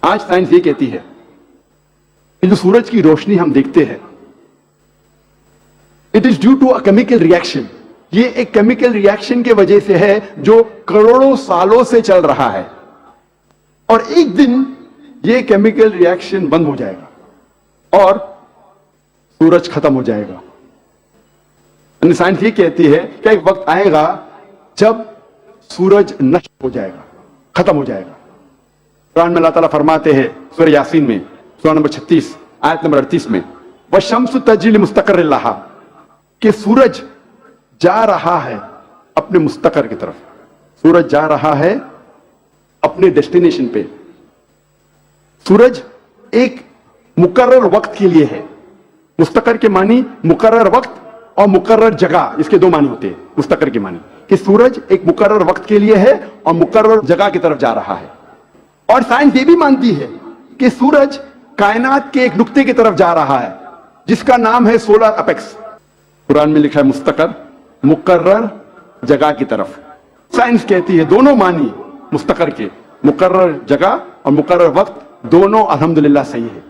آج سائنس یہ کہتی ہے کہ جو سورج کی روشنی ہم دیکھتے ہیں it is due to a chemical reaction. یہ ایک کیمیکل ریئیکشن کی وجہ سے ہے جو کروڑوں سالوں سے چل رہا ہے, اور ایک دن یہ کیمیکل ریئیکشن بند ہو جائے گا اور سورج ختم ہو جائے گا. سائنس یہ کہتی ہے کہ ایک وقت آئے گا جب سورج نشٹ ہو جائے گا, ختم ہو جائے گا. قرآن میں اللہ تعالیٰ فرماتے ہیں سورہ یاسین میں سورہ نمبر 36 آیت نمبر 38 میں وَالشَّمْسُ تَجْرِي لِمُسْتَقَرٍّ لَهَا, کہ سورج جا رہا ہے اپنے مستقر کی طرف. سورج جا رہا ہے اپنے ڈیسٹینیشن پہ. سورج ایک مقرر وقت کے لیے ہے. مستقر کے معنی مقرر وقت اور مقرر جگہ, اس کے دو معنی ہوتے ہیں. مستقر کے معنی کہ سورج ایک مقرر وقت کے لیے ہے اور مقرر جگہ کی طرف جا رہا ہے. اور سائنس یہ بھی مانتی ہے کہ سورج کائنات کے ایک نقطے کی طرف جا رہا ہے جس کا نام ہے سولر اپیکس. قرآن میں لکھا ہے مستقر, مقرر جگہ کی طرف. سائنس کہتی ہے دونوں معنی مستقر کے, مقرر جگہ اور مقرر وقت, دونوں الحمدللہ صحیح ہے.